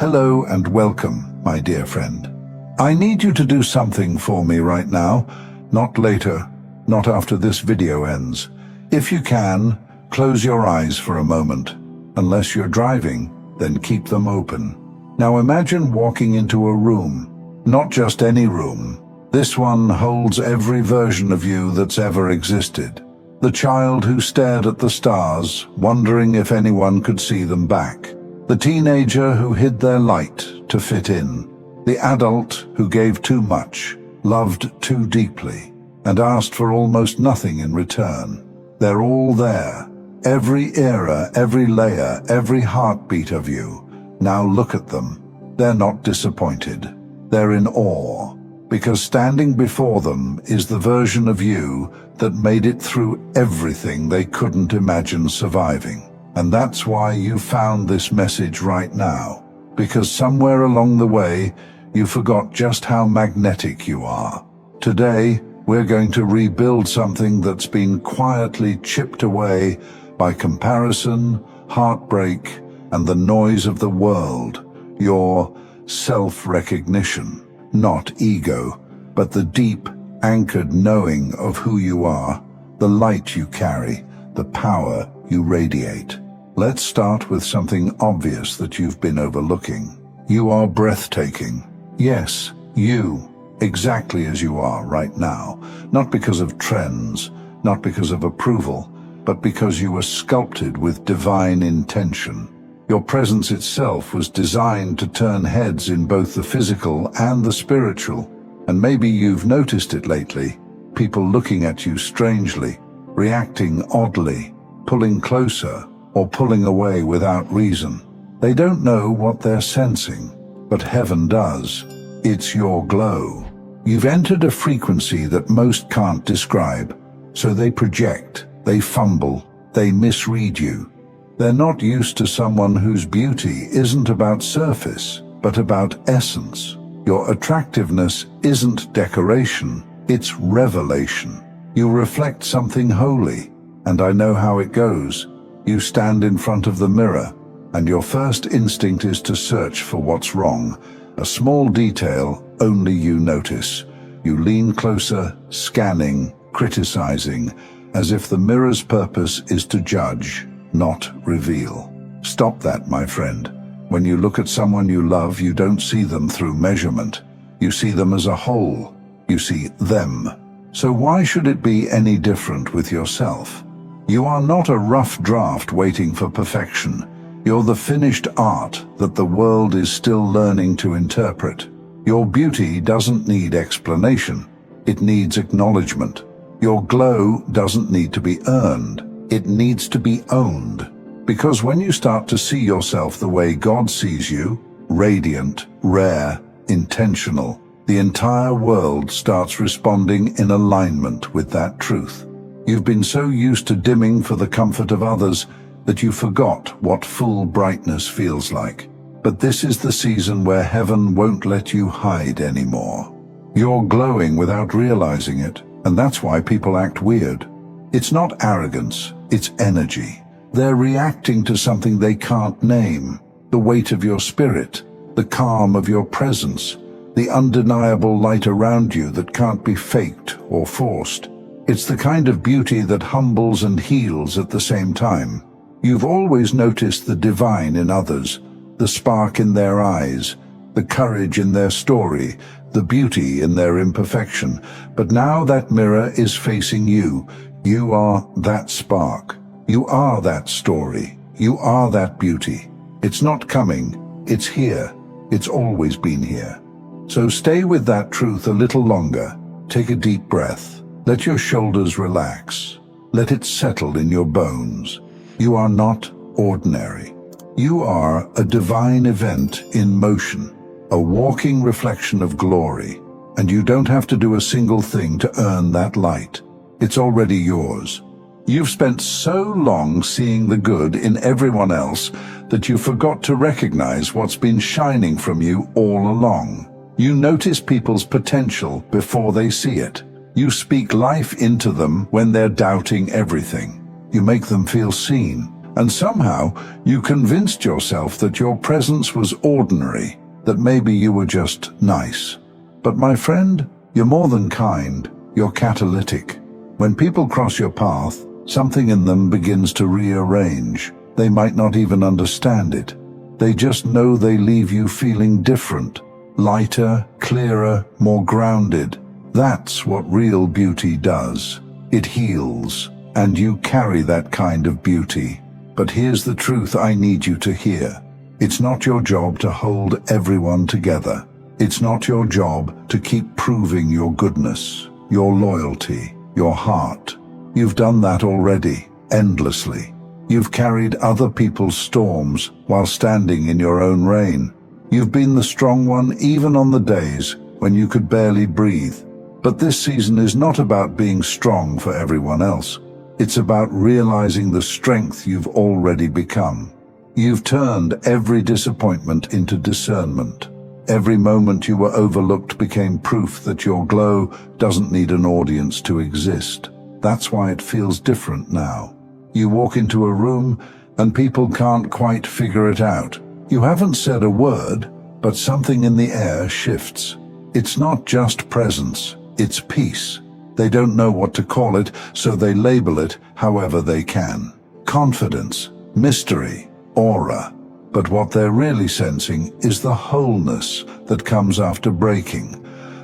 Hello and welcome, my dear friend. I need you to do something for me right now, not later, not after this video ends. If you can, close your eyes for a moment. Unless you're driving, then keep them open. Now imagine walking into a room, not just any room. This one holds every version of you that's ever existed. The child who stared at the stars, wondering if anyone could see them back. The teenager who hid their light to fit in. The adult who gave too much, loved too deeply, and asked for almost nothing in return. They're all there. Every era, every layer, every heartbeat of you. Now look at them. They're not disappointed. They're in awe, because standing before them is the version of you that made it through everything they couldn't imagine surviving. And that's why you found this message right now, because somewhere along the way, you forgot just how magnetic you are. Today, we're going to rebuild something that's been quietly chipped away by comparison, heartbreak, and the noise of the world. Your self-recognition, not ego, but the deep, anchored knowing of who you are, the light you carry, the power you radiate. Let's start with something obvious that you've been overlooking. You are breathtaking. Yes, you, exactly as you are right now, not because of trends, not because of approval, but because you were sculpted with divine intention. Your presence itself was designed to turn heads in both the physical and the spiritual. And maybe you've noticed it lately, people looking at you strangely, reacting oddly, pulling closer, or pulling away without reason. They don't know what they're sensing, but heaven does. It's your glow. You've entered a frequency that most can't describe, so they project, they fumble, they misread you. They're not used to someone whose beauty isn't about surface, but about essence. Your attractiveness isn't decoration, it's revelation. You reflect something holy, and I know how it goes. You stand in front of the mirror, and your first instinct is to search for what's wrong, a small detail only you notice. You lean closer, scanning, criticizing, as if the mirror's purpose is to judge, not reveal. Stop that, my friend. When you look at someone you love, you don't see them through measurement. You see them as a whole. You see them. So why should it be any different with yourself? You are not a rough draft waiting for perfection. You're the finished art that the world is still learning to interpret. Your beauty doesn't need explanation. It needs acknowledgement. Your glow doesn't need to be earned. It needs to be owned. Because when you start to see yourself the way God sees you, radiant, rare, intentional, the entire world starts responding in alignment with that truth. You've been so used to dimming for the comfort of others that you forgot what full brightness feels like. But this is the season where heaven won't let you hide anymore. You're glowing without realizing it, and that's why people act weird. It's not arrogance, it's energy. They're reacting to something they can't name. The weight of your spirit, the calm of your presence, the undeniable light around you that can't be faked or forced. It's the kind of beauty that humbles and heals at the same time. You've always noticed the divine in others, the spark in their eyes, the courage in their story, the beauty in their imperfection. But now that mirror is facing you. You are that spark. You are that story. You are that beauty. It's not coming. It's here. It's always been here. So stay with that truth a little longer. Take a deep breath. Let your shoulders relax. Let it settle in your bones. You are not ordinary. You are a divine event in motion, a walking reflection of glory, and you don't have to do a single thing to earn that light. It's already yours. You've spent so long seeing the good in everyone else that you forgot to recognize what's been shining from you all along. You notice people's potential before they see it. You speak life into them when they're doubting everything. You make them feel seen, And somehow you convinced yourself that your presence was ordinary, that maybe you were just nice. But my friend, you're more than kind, you're catalytic. When people cross your path, something in them begins to rearrange. They might not even understand it. They just know they leave you feeling different, lighter, clearer, more grounded. That's what real beauty does. It heals, and you carry that kind of beauty. But here's the truth I need you to hear. It's not your job to hold everyone together. It's not your job to keep proving your goodness, your loyalty, your heart. You've done that already, endlessly. You've carried other people's storms while standing in your own rain. You've been the strong one even on the days when you could barely breathe. But this season is not about being strong for everyone else. It's about realizing the strength you've already become. You've turned every disappointment into discernment. Every moment you were overlooked became proof that your glow doesn't need an audience to exist. That's why it feels different now. You walk into a room and people can't quite figure it out. You haven't said a word, but something in the air shifts. It's not just presence, it's peace. They don't know what to call it, so they label it however they can. Confidence, mystery, aura. But what they're really sensing is the wholeness that comes after breaking.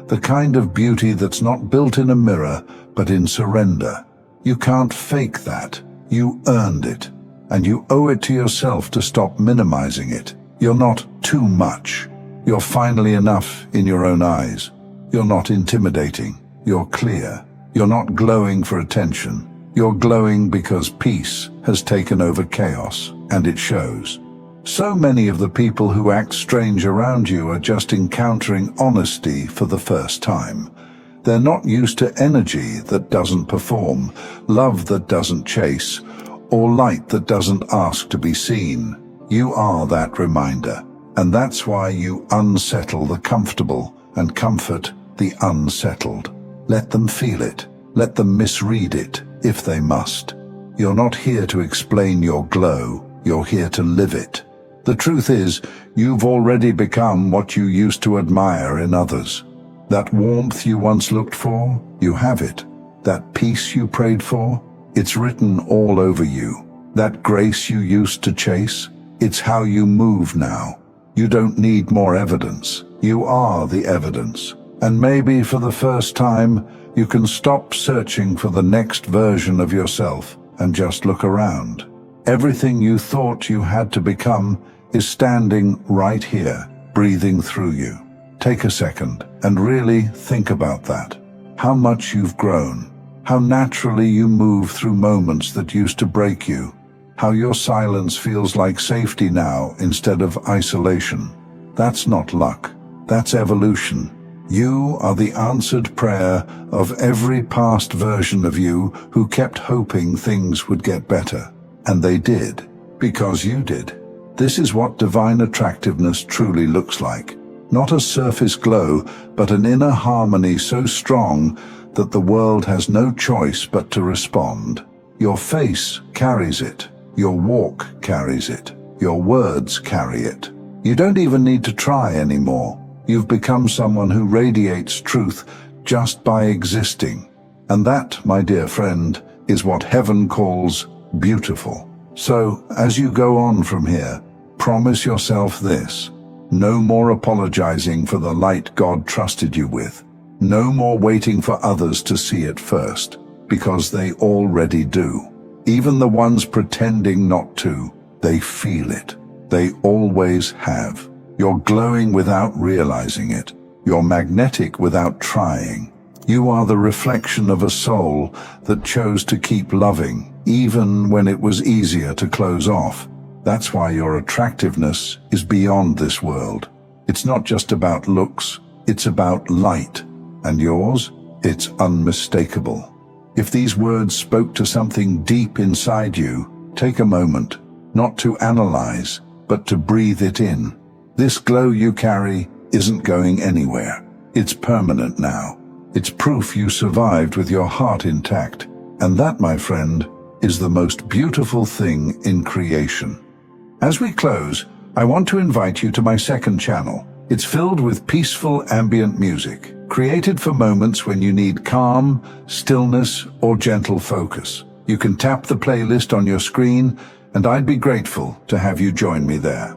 The kind of beauty that's not built in a mirror, but in surrender. You can't fake that. You earned it. And you owe it to yourself to stop minimizing it. You're not too much. You're finally enough in your own eyes. You're not intimidating. You're clear. You're not glowing for attention. You're glowing because peace has taken over chaos, and it shows. So many of the people who act strange around you are just encountering honesty for the first time. They're not used to energy that doesn't perform, love that doesn't chase, or light that doesn't ask to be seen. You are that reminder, and that's why you unsettle the comfortable and comfort the unsettled. Let them feel it. Let them misread it, if they must. You're not here to explain your glow. You're here to live it. The truth is, you've already become what you used to admire in others. That warmth you once looked for, you have it. That peace you prayed for, it's written all over you. That grace you used to chase, it's how you move now. You don't need more evidence. You are the evidence. And maybe for the first time, you can stop searching for the next version of yourself and just look around. Everything you thought you had to become is standing right here, breathing through you. Take a second and really think about that. How much you've grown. How naturally you move through moments that used to break you. How your silence feels like safety now instead of isolation. That's not luck. That's evolution. You are the answered prayer of every past version of you who kept hoping things would get better. And they did, because you did. This is what divine attractiveness truly looks like. Not a surface glow, but an inner harmony so strong that the world has no choice but to respond. Your face carries it. Your walk carries it. Your words carry it. You don't even need to try anymore. You've become someone who radiates truth just by existing. And that, my dear friend, is what heaven calls beautiful. So, as you go on from here, promise yourself this. No more apologizing for the light God trusted you with. No more waiting for others to see it first, because they already do. Even the ones pretending not to, they feel it. They always have. You're glowing without realizing it. You're magnetic without trying. You are the reflection of a soul that chose to keep loving, even when it was easier to close off. That's why your attractiveness is beyond this world. It's not just about looks, it's about light. And yours, it's unmistakable. If these words spoke to something deep inside you, take a moment, not to analyze, but to breathe it in. This glow you carry isn't going anywhere. It's permanent now. It's proof you survived with your heart intact. And that, my friend, is the most beautiful thing in creation. As we close, I want to invite you to my second channel. It's filled with peaceful ambient music, created for moments when you need calm, stillness, or gentle focus. You can tap the playlist on your screen, and I'd be grateful to have you join me there.